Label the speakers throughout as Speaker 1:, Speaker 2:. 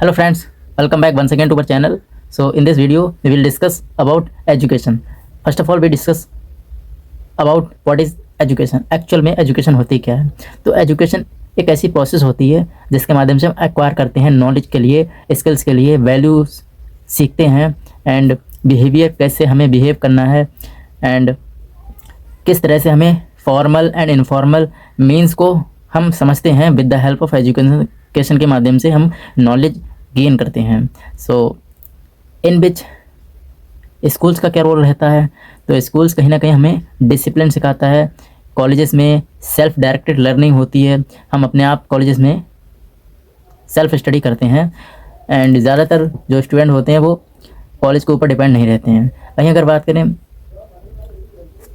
Speaker 1: Hello friends, welcome back once again to our channel. So in this video we will discuss about education. First of all we discuss about what is education. Actual में education होती क्या है? तो education एक ऐसी process होती है जिसके माध्यम से हम एक्वायर करते हैं नॉलेज के लिए, स्किल्स के लिए, वैल्यूज सीखते हैं एंड बिहेवियर, कैसे हमें बिहेव करना है एंड किस तरह से हमें फॉर्मल एंड इनफॉर्मल मीन्स को हम समझते हैं. With the help of education के माध्यम से हम नॉलेज गेन करते हैं. सो इन विच स्कूल्स का क्या रोल रहता है? तो स्कूल्स कहीं ना कहीं हमें डिसिप्लिन सिखाता है. कॉलेजेस में सेल्फ डायरेक्टेड लर्निंग होती है. हम अपने आप कॉलेजेस में सेल्फ स्टडी करते हैं एंड ज़्यादातर जो स्टूडेंट होते हैं वो कॉलेज के ऊपर डिपेंड नहीं रहते हैं. वहीं अगर बात करें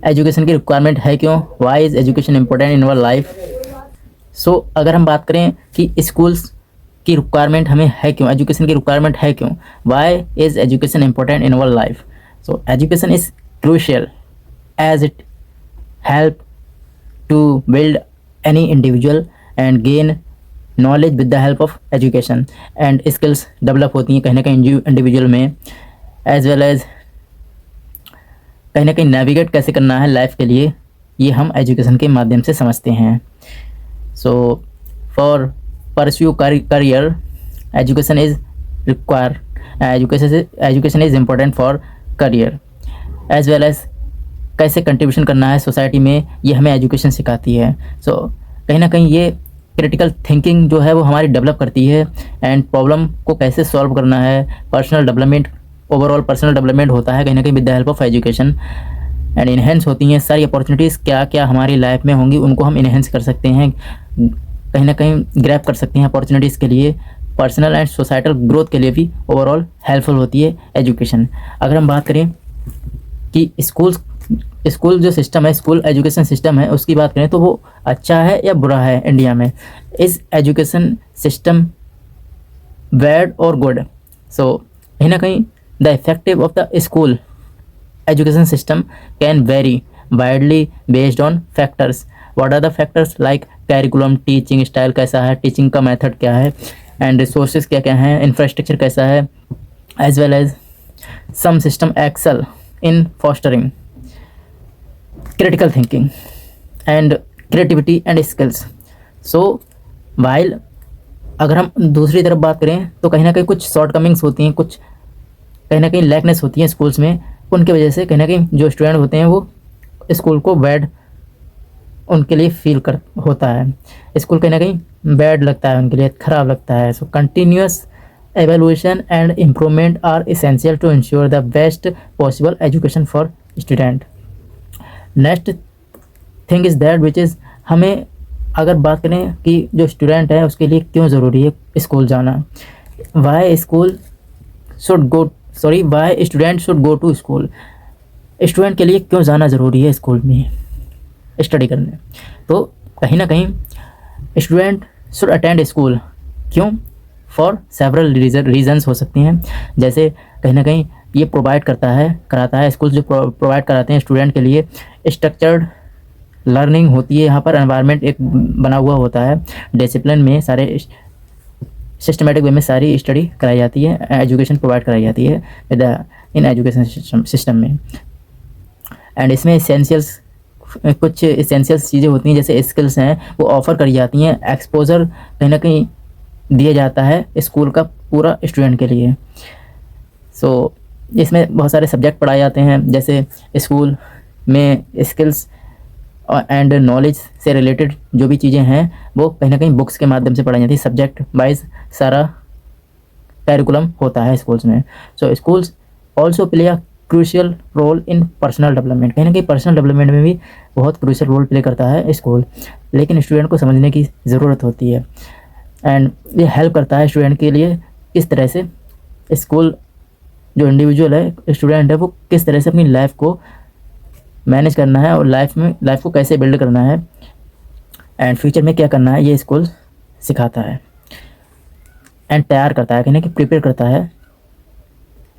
Speaker 1: एजुकेशन की रिक्वायरमेंट है क्यों, why is education important in our life. So अगर हम बात करें कि स्कूल्स की रिक्वायरमेंट हमें है क्यों, एजुकेशन की रिक्वायरमेंट है क्यों, why is education important in our life. So education is crucial as it help to build any individual and gain knowledge with the help of education and skills develop होती हैं कहीं ना कहीं individual में, as well as कहीं ना कहीं navigate कैसे करना है लाइफ के लिए, ये हम एजुकेशन के माध्यम से समझते हैं. So for pursue career education is require, education is important for career as well as कैसे कंट्रीब्यूशन करना है सोसाइटी में, ये हमें एजुकेशन सिखाती है. सो कहीं ना कहीं ये क्रिटिकल थिंकिंग जो है वो हमारी डेवलप करती है एंड प्रॉब्लम को कैसे सॉल्व करना है, personal development, overall personal development होता है कहीं ना कहीं with the help of education and enhance होती हैं सारी अपॉर्चुनिटीज़. क्या क्या हमारी लाइफ में होंगी उनको हम इन्हेंस कर सकते हैं, कहीं ना कहीं ग्रैब कर सकते हैं अपॉर्चुनिटीज़ के लिए. पर्सनल एंड सोसाइटल ग्रोथ के लिए भी ओवरऑल हेल्पफुल होती है एजुकेशन. अगर हम बात करें कि स्कूल जो सिस्टम है, स्कूल एजुकेशन सिस्टम है, उसकी बात करें तो वो अच्छा है या बुरा है इंडिया में. इस एजुकेशन सिस्टम बैड और गुड? सो कहीं ना कहीं the effective of the school education system can very widely based on factors. What are the factors? Like curriculum, teaching style कैसा है, टीचिंग का मेथड क्या है एंड रिसोर्सेज क्या क्या हैं, इंफ्रास्ट्रक्चर कैसा है, as well as some system excel in fostering critical thinking and creativity and skills. So while अगर हम दूसरी तरफ बात करें तो कहीं ना कहीं कुछ शॉर्टकमिंग्स होती हैं, कुछ कहीं ना कहीं लैकनेस होती हैं स्कूल्स में. उनकी वजह से कहीं ना कहीं जो स्टूडेंट होते हैं वो स्कूल को बैड उनके लिए फील कर होता है, स्कूल कहीं ना कहीं बैड लगता है उनके लिए, ख़राब लगता है. सो continuous evaluation and improvement are essential to ensure the best possible education for student. Next thing is that which is, हमें अगर बात करें कि जो स्टूडेंट है उसके लिए क्यों ज़रूरी है स्कूल जाना, why student should go to school. Student के लिए क्यों जाना ज़रूरी है स्कूल में स्टडी करने? तो कहीं ना कहीं स्टूडेंट शुड अटेंड स्कूल. क्यों? फॉर सेवरल रीजन्स हो सकती हैं. जैसे कहीं ना कहीं ये कराता है स्कूल जो प्रोवाइड कराते हैं स्टूडेंट के लिए स्ट्रक्चर्ड लर्निंग होती है. यहाँ पर एनवायरनमेंट एक बना हुआ होता है, डिसिप्लिन में सारे सिस्टमेटिक वे में सारी स्टडी कराई जाती है, एजुकेशन प्रोवाइड कराई जाती है इन एजुकेशन सिस्टम में. एंड इसमें कुछ इसेंशियल्स चीज़ें होती हैं, जैसे स्किल्स हैं वो ऑफ़र करी जाती हैं. एक्सपोजर कहीं ना कहीं दिया जाता है स्कूल का पूरा स्टूडेंट के लिए. सो इसमें बहुत सारे सब्जेक्ट पढ़ाए जाते हैं, जैसे स्कूल में स्किल्स एंड नॉलेज से रिलेटेड जो भी चीज़ें हैं वो कहीं ना कहीं बुक्स के माध्यम से पढ़ाई जाती है. सब्जेक्ट वाइज सारा कैरिकुलम होता है स्कूल्स में. So schools also play a crucial role in personal development. कहीं ना कहीं पर्सनल डेवलपमेंट में भी बहुत क्रूशियल रोल प्ले करता है स्कूल, लेकिन स्टूडेंट को समझने की ज़रूरत होती है एंड ये हेल्प करता है स्टूडेंट के लिए किस तरह से स्कूल जो इंडिविजुअल है, स्टूडेंट है, वो किस तरह से अपनी लाइफ को मैनेज करना है और लाइफ को कैसे बिल्ड करना है एंड फ्यूचर में क्या करना है, ये स्कूल सिखाता है एंड तैयार करता है, कहने कि प्रिपेयर करता है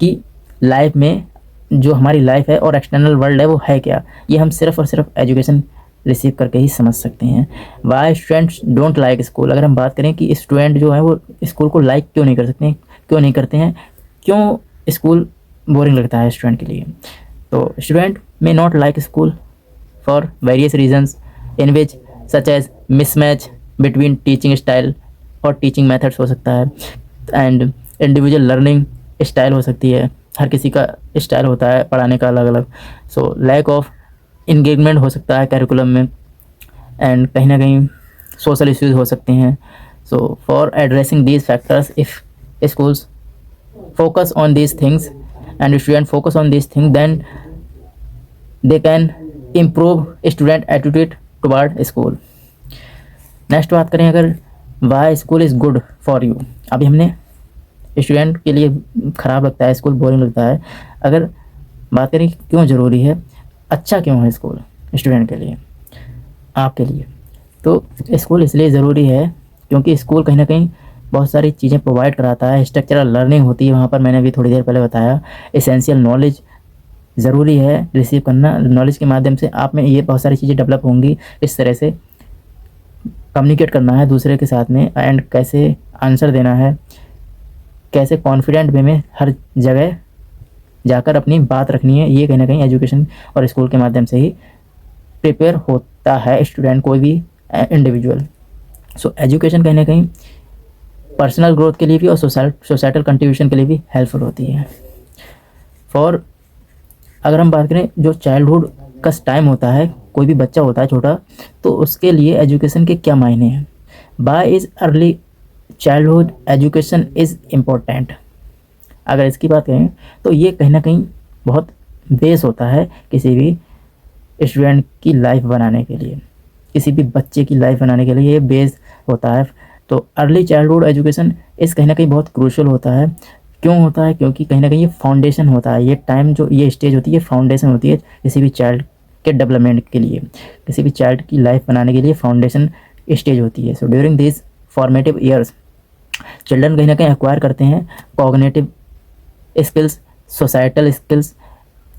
Speaker 1: कि लाइफ में जो हमारी लाइफ है और एक्सटर्नल वर्ल्ड है वो है क्या. ये हम सिर्फ और सिर्फ एजुकेशन रिसीव करके ही समझ सकते हैं। Why students don't like school, अगर हम बात करें कि स्टूडेंट जो है वो स्कूल को लाइक क्यों नहीं कर सकते, क्यों नहीं करते हैं, क्यों स्कूल बोरिंग लगता है स्टूडेंट के लिए। तो student may not like school for various reasons in which such as mismatch between teaching style और टीचिंग मेथड्स हो सकता है, एंड इंडिविजुअल लर्निंग स्टाइल हो सकती है, हर किसी का स्टाइल होता है पढ़ाने का अलग अलग। सो लैक ऑफ इंगेजमेंट हो सकता है करिकुलम में, एंड कहीं ना कहीं सोशल इश्यूज हो सकते हैं। So for addressing these factors, if schools focus on these things and student focus on these things, then they can improve student attitude toward school. Next बात करें अगर why school is good for you, अभी हमने student के लिए ख़राब लगता है स्कूल, बोरिंग लगता है, अगर बात करें कि क्यों ज़रूरी है, अच्छा क्यों है स्कूल स्टूडेंट के लिए, आपके लिए, तो स्कूल इसलिए ज़रूरी है क्योंकि स्कूल कहीं ना कहीं बहुत सारी चीज़ें प्रोवाइड कराता है, स्ट्रक्चरल लर्निंग होती है वहाँ पर, मैंने अभी थोड़ी देर पहले बताया। एसेंशियल नॉलेज ज़रूरी है रिसीव करना, नॉलेज के माध्यम से आप में ये बहुत सारी चीज़ें डेवलप होंगी, इस तरह से कम्युनिकेट करना है दूसरे के साथ में, एंड कैसे आंसर देना है, कैसे कॉन्फिडेंट वे में हर जगह जाकर अपनी बात रखनी है, ये कहीं ना कहीं एजुकेशन और स्कूल के माध्यम से ही प्रिपेयर होता है स्टूडेंट, कोई भी इंडिविजुअल। सो एजुकेशन कहीं ना कहीं पर्सनल ग्रोथ के लिए भी और सोसाइटल कंट्रीब्यूशन के लिए भी हेल्पफुल होती है। फॉर अगर हम बात करें जो चाइल्डहुड का टाइम होता है, कोई भी बच्चा होता है छोटा, तो उसके लिए एजुकेशन के क्या मायने हैं। Why is early childhood education is important, अगर इसकी बात करें तो ये कहीं ना कहीं बहुत बेस होता है किसी भी स्टूडेंट की लाइफ बनाने के लिए, किसी भी बच्चे की लाइफ बनाने के लिए ये बेस होता है। तो अर्ली चाइल्डहुड एजुकेशन इस कहीं ना कहीं बहुत क्रूशियल होता है। क्यों होता है, क्योंकि कहीं ना कहीं ये फाउंडेशन होता है, ये टाइम जो ये स्टेज होती है फाउंडेशन होती है किसी भी चाइल्ड के डेवलपमेंट के लिए, किसी भी चाइल्ड की लाइफ बनाने के लिए फाउंडेशन स्टेज होती है। So during this formative years children कहीं ना कहीं एक्वायर करते हैं cognitive skills, societal skills,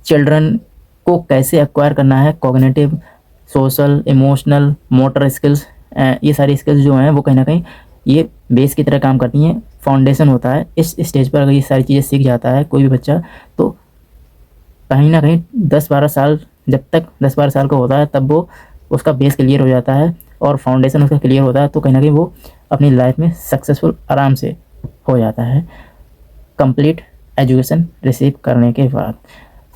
Speaker 1: children को कैसे एक्वायर करना है, cognitive, social, emotional, motor skills, ये सारी स्किल्स जो हैं वो कहीं ना कहीं ये बेस की तरह काम करती हैं, फाउंडेशन होता है। इस स्टेज पर अगर ये सारी चीज़ें सीख जाता है कोई भी बच्चा, तो कहीं ना कहीं 10-12 साल, जब तक 10-12 साल का होता है तब वो उसका बेस क्लियर हो जाता है और फाउंडेशन उसका क्लियर होता है, तो कहीं ना कहीं वो अपनी लाइफ में सक्सेसफुल आराम से हो जाता है कंप्लीट एजुकेशन रिसीव करने के बाद।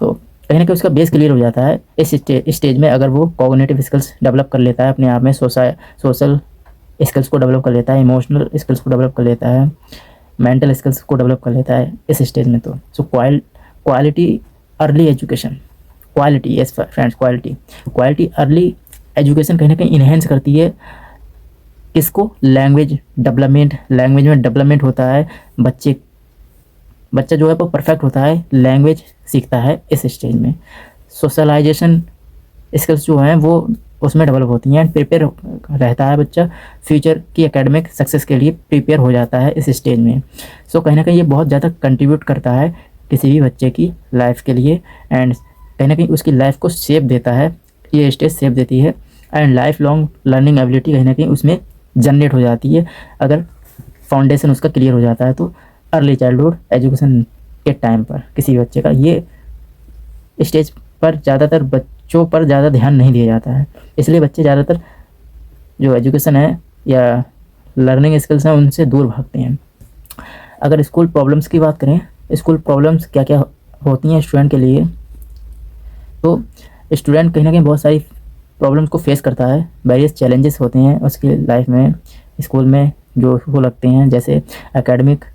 Speaker 1: तो कहीं ना कहीं उसका बेस क्लियर हो जाता है। इस स्टेज में अगर वो कॉग्निटिव स्किल्स डेवलप कर लेता है अपने आप में, सोशल स्किल्स को डेवलप कर लेता है, इमोशनल स्किल्स को डेवलप कर लेता है, मेंटल स्किल्स को डेवलप कर लेता है इस स्टेज में, तो so quality early education, quality, yes friends, quality early education कहीं ना कहीं इन्हेंस करती है किसको, लैंग्वेज डेवलपमेंट। लैंग्वेज में डेवलपमेंट होता है, बच्चा जो है वो परफेक्ट होता है, लैंग्वेज सीखता है इस स्टेज में। सोशलाइजेशन स्किल्स जो हैं वो उसमें डेवलप होती हैं, प्रिपेयर रहता है बच्चा फ्यूचर की एकेडमिक सक्सेस के लिए, प्रिपेयर हो जाता है इस स्टेज में। सो कहीं ना कहीं ये बहुत ज़्यादा कंट्रीब्यूट करता है किसी भी बच्चे की लाइफ के लिए, एंड कहीं ना कहीं उसकी लाइफ को शेप देता है, ये स्टेज शेप देती है, and life long learning ability कहीं ना कहीं उसमें जनरेट हो जाती है अगर फाउंडेशन उसका क्लियर हो जाता है। तो अर्ली चाइल्डहुड एजुकेशन के टाइम पर किसी बच्चे का ये स्टेज पर ज़्यादातर बच्चों पर ज़्यादा ध्यान नहीं दिया जाता है, इसलिए बच्चे ज़्यादातर जो एजुकेशन है या लर्निंग स्किल्स हैं उनसे दूर भागते हैं। अगर स्कूल प्रॉब्लम्स की बात करें, स्कूल प्रॉब्लम्स क्या क्या होती हैं स्टूडेंट के लिए, तो स्टूडेंट कहीं ना कहीं बहुत सारी प्रॉब्लम्स को फेस करता है, वेरियस चैलेंजेस होते हैं उसकी लाइफ में, स्कूल में जो वो लगते हैं, जैसे एकेडमिक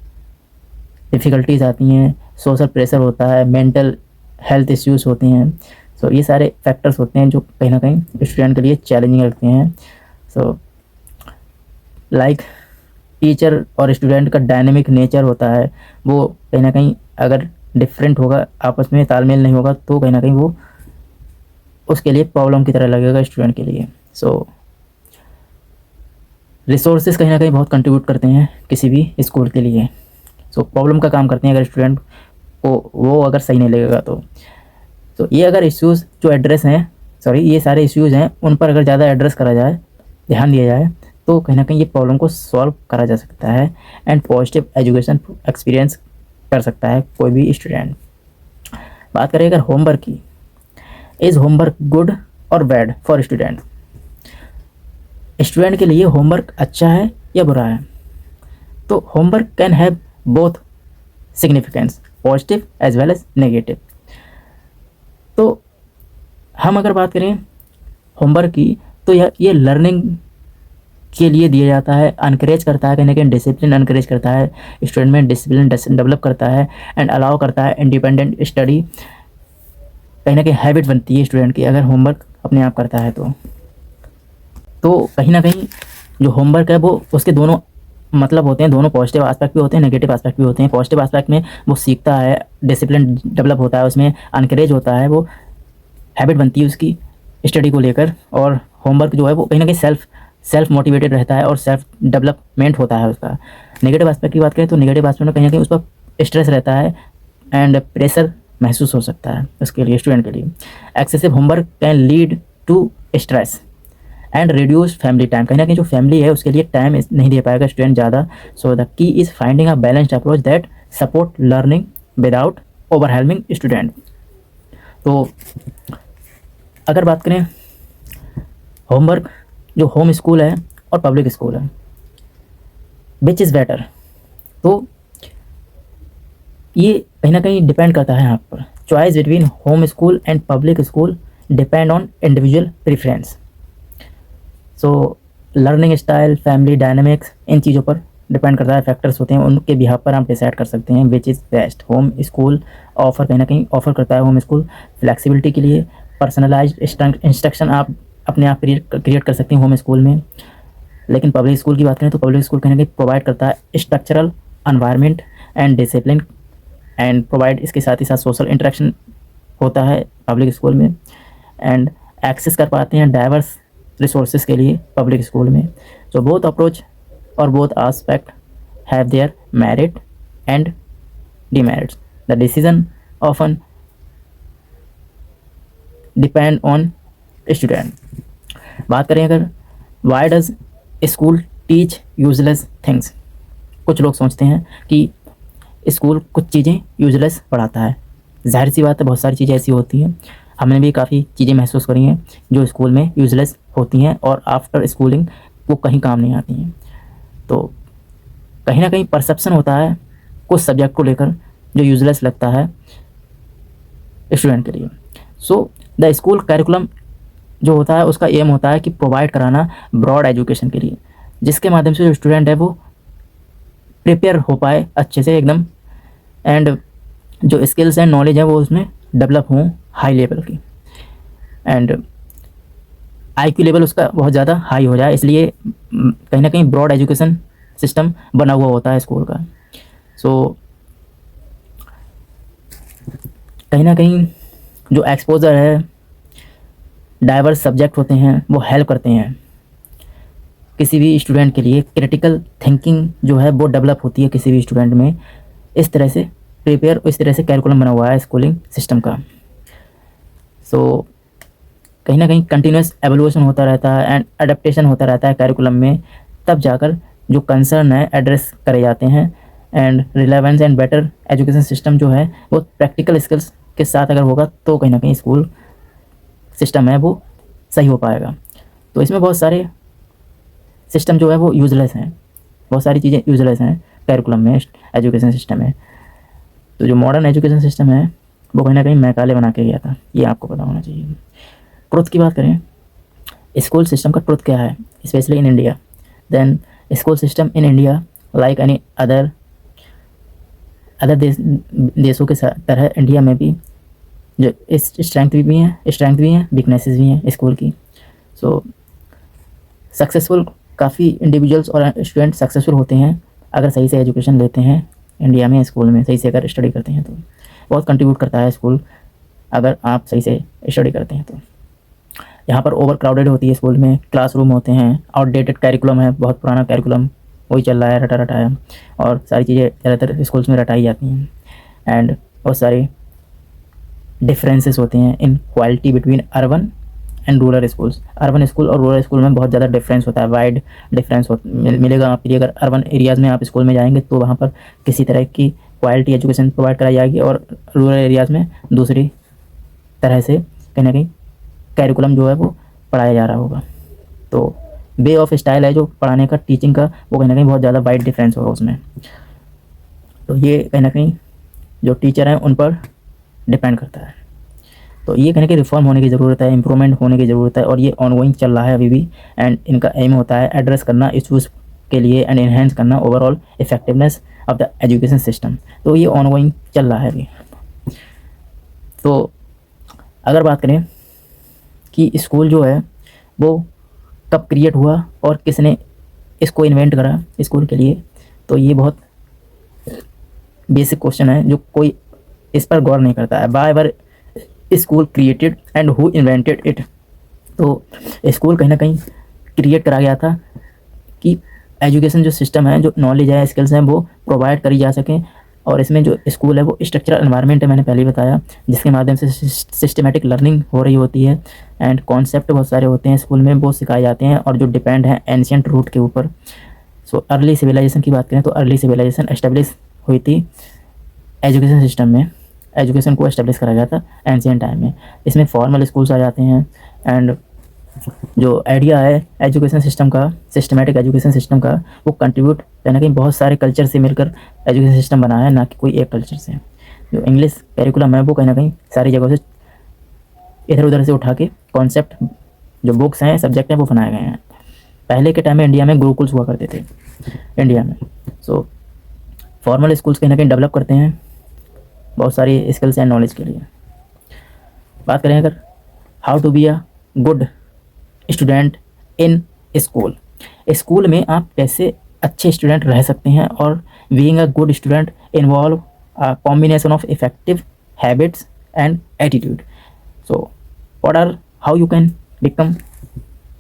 Speaker 1: डिफ़िकल्टीज़ आती हैं, सोशल प्रेशर होता है, मेंटल हेल्थ इश्यूज़ होते हैं। सो ये सारे फैक्टर्स होते हैं जो कहीं ना कहीं स्टूडेंट के लिए चैलेंजिंग लगते हैं। सो लाइक टीचर और स्टूडेंट का डायनेमिक नेचर होता है, वो कहीं ना कहीं अगर डिफरेंट होगा, आपस में तालमेल नहीं होगा, तो कहीं ना कहीं वो उसके लिए प्रॉब्लम की तरह लगेगा स्टूडेंट के लिए। सो रिसोर्सेज कहीं ना कहीं बहुत कंट्रीब्यूट करते हैं किसी भी स्कूल के लिए, सो प्रॉब्लम का काम करते हैं अगर स्टूडेंट को वो अगर सही नहीं लगेगा तो ये अगर इश्यूज़ जो एड्रेस हैं ये सारे इश्यूज़ हैं, उन पर अगर ज़्यादा एड्रेस करा जाए, ध्यान दिया जाए, तो कहीं ना कहीं ये प्रॉब्लम को सॉल्व करा जा सकता है एंड पॉजिटिव एजुकेशन एक्सपीरियंस कर सकता है कोई भी स्टूडेंट। बात करें अगर होमवर्क की, इज़ होमवर्क गुड और बैड फॉर स्टूडेंट? स्टूडेंट के लिए होमवर्क अच्छा है या बुरा है? तो homework can have both significance, positive as well as negative. तो हम अगर बात करें होमवर्क की, तो ये लर्निंग के लिए दिया जाता है, अनकरेज करता है, कहीं ना कहीं डिसिप्लिन अनकरेज करता है, स्टूडेंट में डिसिप्लिन डेवलप करता है एंड अलाउ करता है इंडिपेंडेंट स्टडी। कहीं ना कहीं हैबिट बनती है स्टूडेंट की अगर होमवर्क अपने आप करता है तो कहीं ना कहीं जो होमवर्क है वो उसके दोनों मतलब होते हैं, दोनों पॉजिटिव एस्पेक्ट भी होते हैं, नेगेटिव एस्पेक्ट भी होते हैं। पॉजिटिव एस्पेक्ट में वो सीखता है, डिसिप्लिन डेवलप होता है, उसमें अनकरेज होता है, वो हैबिट बनती है उसकी स्टडी को लेकर, और होमवर्क जो है वो कहीं ना कहीं सेल्फ मोटिवेटेड रहता है और सेल्फ डेवलपमेंट होता है उसका। नेगेटिव एस्पेक्ट की बात करें तो नेगेटिव एस्पेक्ट में कहीं ना कहीं उस पर स्ट्रेस रहता है एंड प्रेशर महसूस हो सकता है उसके लिए, स्टूडेंट के लिए। Excessive homework can lead to stress and reduce family time. कहीं ना कहीं जो फैमिली है उसके लिए टाइम नहीं दे पाएगा स्टूडेंट ज़्यादा। So the key is finding a balanced approach that support learning without overwhelming student. तो अगर बात करें होमवर्क जो होम स्कूल है और पब्लिक स्कूल है, विच इज़ बेटर, तो ये कहीं ना कहीं डिपेंड करता है यहाँ पर। Choice between home school and public school depend on individual preference. So learning style, family dynamics, इन चीज़ों पर डिपेंड करता है, फैक्टर्स होते हैं, उनके बिहाफ पर हम डिसाइड कर सकते हैं which is best. Home school offer कहीं ना कहीं ऑफर करता है होम स्कूल फ्लैक्सिबिलिटी के लिए, पर्सनलाइज्ड इंस्ट्रक्शन आप अपने आप क्रिएट कर सकते हैं होम स्कूल में। लेकिन पब्लिक स्कूल की बात करें तो पब्लिक स्कूल कहीं ना कहीं प्रोवाइड करता है structural environment and discipline and provide, इसके साथ ही साथ सोशल इंटरेक्शन होता है पब्लिक स्कूल में एंड एक्सेस कर पाते हैं डाइवर्स रिसोर्सेज के लिए पब्लिक स्कूल में। सो बोथ अप्रोच और both aspect have their merit and demerits. The decision often depend on student. बात करें अगर why does school teach useless things? कुछ लोग सोचते हैं कि स्कूल कुछ चीज़ें यूजलेस पढ़ाता है। जाहिर सी बात है, बहुत सारी चीज़ें ऐसी होती हैं, हमने भी काफ़ी चीज़ें महसूस करी हैं जो स्कूल में यूजलेस होती हैं और आफ्टर स्कूलिंग वो कहीं काम नहीं आती हैं। तो कहीं ना कहीं परसेप्शन होता है कुछ सब्जेक्ट को लेकर जो यूजलेस लगता है स्टूडेंट के लिए। सो द स्कूल करिकुलम जो होता है उसका एम होता है कि प्रोवाइड कराना ब्रॉड एजुकेशन के लिए, जिसके माध्यम से जो स्टूडेंट है वो प्रिपेयर हो पाए अच्छे से एकदम, एंड जो स्किल्स एंड नॉलेज है वो उसमें डेवलप हों हाई लेवल की, एंड आईक्यू लेवल उसका बहुत ज़्यादा हाई हो जाए। इसलिए कहीं ना कहीं ब्रॉड एजुकेशन सिस्टम बना हुआ होता है स्कूल का। सो कहीं ना कहीं जो एक्सपोजर है, डाइवर्स सब्जेक्ट होते हैं, वो हेल्प करते हैं किसी भी स्टूडेंट के लिए। क्रिटिकल थिंकिंग जो है वो डेवलप होती है किसी भी स्टूडेंट में। इस तरह से प्रिपेयर, इस तरह से कैरिकुलम बना हुआ है स्कूलिंग सिस्टम का। सो कहीं ना कहीं कंटिन्यूस एवोल्यूशन होता रहता है एंड अडेप्टेशन होता रहता है कैरिकुलम में, तब जाकर जो कंसर्न है एड्रेस करे जाते हैं। And relevance and better education system जो है वो प्रैक्टिकल स्किल्स के साथ अगर होगा तो कहीं ना कहीं स्कूल सिस्टम है वो सही हो पाएगा। तो इसमें बहुत सारे सिस्टम जो है वो यूजलेस हैं, बहुत सारी चीज़ें यूजलेस हैं कैरिकुलम में, एजुकेशन सिस्टम में। तो जो मॉडर्न एजुकेशन सिस्टम है वो कहीं ना कहीं मैकाले बना के गया था, ये आपको पता होना चाहिए। ट्रुथ की बात करें, स्कूल सिस्टम का ट्रुथ क्या है, specially in India, then school system in India like any other देशों के तरह इंडिया में भी जो स्ट्रेंथ भी हैं वीकनेसेस भी हैं स्कूल की। सो सक्सेसफुल काफ़ी इंडिविजुअल्स और स्टूडेंट सक्सेसफुल होते हैं अगर सही से एजुकेशन लेते हैं इंडिया में, स्कूल में सही से अगर स्टडी करते हैं तो बहुत कंट्रीब्यूट करता है स्कूल अगर आप सही से स्टडी करते हैं तो। यहाँ पर ओवर क्राउडेड होती है स्कूल में, क्लासरूम होते हैं, आउटडेटेड कैरिकुलम है, बहुत पुराना कैरिकुलम वही चल रहा है, रटा है, और सारी चीज़ें ज़्यादातर स्कूल्स में रटाई जाती हैं। एंड बहुत सारे डिफरेंसेस होते हैं in quality between urban and rural schools. Urban school और रूरल स्कूल में बहुत ज़्यादा डिफरेंस होता है, वाइड डिफरेंस मिलेगा आपके लिए। अगर अर्बन एरियाज़ में आप स्कूल में जाएंगे तो वहाँ पर किसी तरह की क्वालिटी एजुकेशन प्रोवाइड कराई जाएगी, और रूरल एरियाज़ में दूसरी तरह से कहीं ना कहीं कैरिकुलम जो है वो पढ़ाया जा रहा होगा। तो वे ऑफ स्टाइल है जो पढ़ाने का, टीचिंग का, वो कहीं ना कहीं बहुत ज़्यादा वाइड डिफरेंस होगा उसमें। तो ये कहीं ना कहीं जो टीचर हैं उन पर डिपेंड करता है। तो ये कहीं ना कहीं रिफॉर्म होने की ज़रूरत है, इंप्रूवमेंट होने की ज़रूरत है, और ये ऑनगोइंग चल रहा है अभी भी। एंड इनका एम होता है एड्रेस करना इशूज़ के लिए एंड इन्हेंस करना overall effectiveness of the education system. तो ये ऑनगोइंग चल रहा है अभी। तो अगर बात करें कि स्कूल जो है वो कब क्रिएट हुआ और किसने इसको इन्वेंट करा स्कूल के लिए, तो ये बहुत बेसिक क्वेश्चन है जो कोई इस पर गौर नहीं करता है। Why ever school created and who invented it. तो स्कूल कहीं ना कहीं क्रिएट करा गया था कि एजुकेशन जो सिस्टम है, जो नॉलेज है, स्किल्स हैं, वो प्रोवाइड करी जा सकें। और इसमें जो स्कूल है वो स्ट्रक्चरल एनवायरनमेंट है, मैंने पहले ही बताया, जिसके माध्यम से सिस्टमेटिक लर्निंग हो रही होती है एंड कॉन्सेप्ट बहुत सारे होते हैं स्कूल में, वो सिखाए जाते हैं और जो डिपेंड है एंशियंट रूट के ऊपर। सो अर्ली सिविलाइजेशन की बात करें तो अर्ली सिविलाइजेशन एस्टेब्लिश हुई थी एजुकेशन सिस्टम में, एजुकेशन को एस्टेब्लिश करा गया था एंशियंट टाइम में। इसमें फॉर्मल स्कूल्स आ जाते हैं एंड जो आइडिया है एजुकेशन सिस्टम का, सिस्टमेटिक एजुकेशन सिस्टम का, वो कंट्रीब्यूट कहीं ना कहीं बहुत सारे कल्चर से मिलकर एजुकेशन सिस्टम बना है, ना कि कोई एक कल्चर से। जो इंग्लिश कैरिकुलम है वो कहीं ना कहीं सारी जगहों से इधर उधर से उठा के कॉन्सेप्ट, जो बुक्स हैं, सब्जेक्ट हैं, वो बनाए गए हैं। पहले के टाइम में इंडिया में गुरुकुल्स हुआ करते थे इंडिया में। सो फॉर्मल स्कूल्स कहीं ना कहीं डेवलप करते हैं बहुत सारी स्किल्स एंड नॉलेज के लिए। बात करें अगर how to be a good student in school, school में आप कैसे अच्छे स्टूडेंट रह सकते हैं, और being a good student involve a combination of effective habits and attitude. So what are how you can become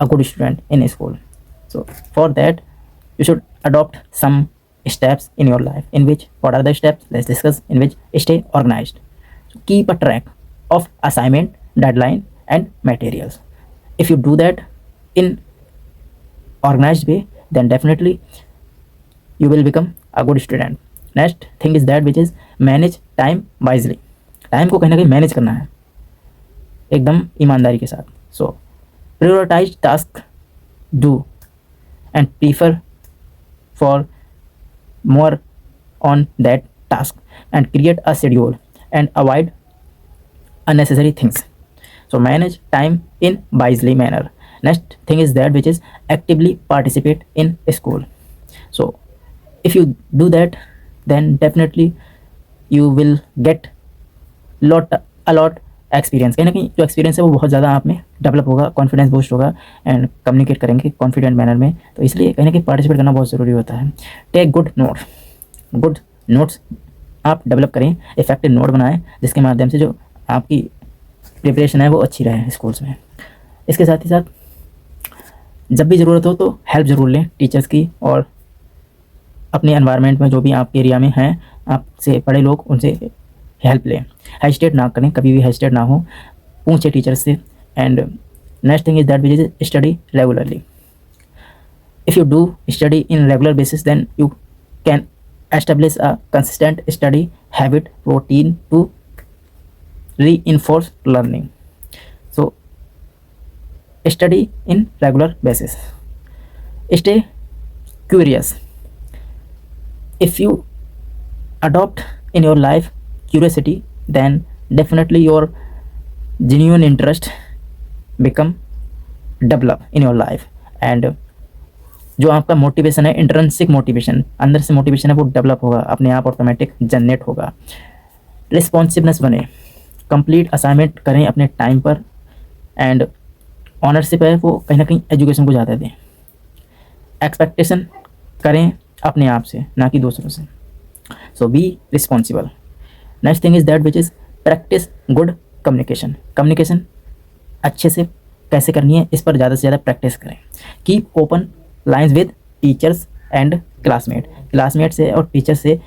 Speaker 1: a good student in school? So for that you should adopt some steps in your life, in which what are the steps, let's discuss, in which stay organized. So keep a track of assignment, deadline and materials. If you do that in organized way, then definitely you will become a good student. Next thing is that which is manage time wisely. Time को कहीं ना कहीं manage करना है एकदम ईमानदारी के साथ। सो prioritize task, do and prefer for more on that task and create a schedule and avoid unnecessary things. So manage time in wisely manner. Next thing is that which is actively participate in school. So if you do that, then definitely you will get a lot experience. कहीं ना कहीं जो experience है वो बहुत ज़्यादा आप में डेवलप होगा, कॉन्फिडेंस बूस्ट होगा एंड कम्युनिकेट करेंगे कॉन्फिडेंट मैनर में। तो इसलिए कहीं ना कहीं पार्टिसिपेट करना बहुत ज़रूरी होता है। टेक गुड नोट्स आप डेवलप करें, इफेक्टिव नोट बनाएं, जिसके माध्यम से जो आपकी प्रिपरेशन है वो अच्छी रहे स्कूल्स में। इसके साथ ही साथ जब भी ज़रूरत हो तो हेल्प ज़रूर लें टीचर्स की, और अपने एनवायरनमेंट में जो भी आपके एरिया में हैं आपसे बड़े लोग, उनसे हेल्प लें। हेजिटेट ना करें, कभी भी हेजिटेट ना हो, पूछे टीचर्स से। And next thing is that which is study regularly. If you do study in regular basis then you can establish a consistent study habit routine to reinforce learning. So study in regular basis. Stay curious. If you adopt in your life curiosity, then definitely your genuine interest become develop in your life, and जो आपका motivation है, intrinsic motivation, अंदर से motivation है, वो develop होगा, अपने आप ऑटोमेटिक जनरेट होगा। रिस्पॉन्सिवनेस बने, कंप्लीट असाइनमेंट करें अपने टाइम पर, एंड ऑनरशिप है वो कहीं ना कहीं एजुकेशन को ज़्यादा दें। एक्सपेक्टेशन करें अपने आप से, ना कि दूसरों से। So be responsible. Next thing is that which is practice good communication. Communication अच्छे से कैसे करनी है, इस पर ज़्यादा से ज़्यादा प्रैक्टिस करें। Keep open lines with teachers and classmate से और टीचर से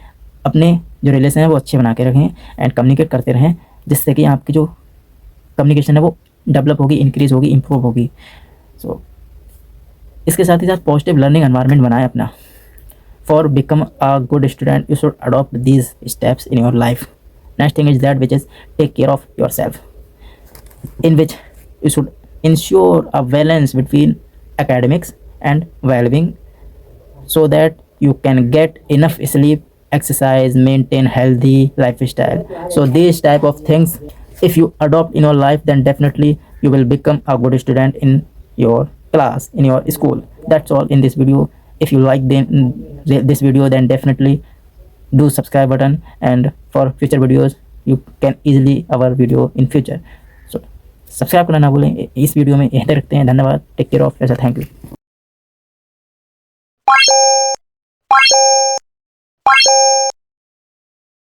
Speaker 1: अपने जो रिलेशन है वो अच्छे बना के रखें एंड कम्युनिकेट करते रहें, जिससे कि आपकी जो कम्युनिकेशन है वो डेवलप होगी, इंक्रीज होगी, इम्प्रूव होगी। सो इसके साथ ही साथ पॉजिटिव लर्निंग एनवायरनमेंट बनाएं अपना। For become a good student you should adopt these steps in your life. Next thing is that which is take care of your self, in which you should ensure a balance between academics and well-being so that you can get enough sleep, exercise, maintain healthy lifestyle. So these type of things, if you adopt in your life, then definitely you will become a good student in your class, in your school. That's all in this video. If you like this video, then definitely do subscribe button, and for future videos you can easily our video in future. So subscribe करना ना भूलें। इस video में यहीं तक रखते हैं। धन्यवाद। Take care of yourself. Thank you.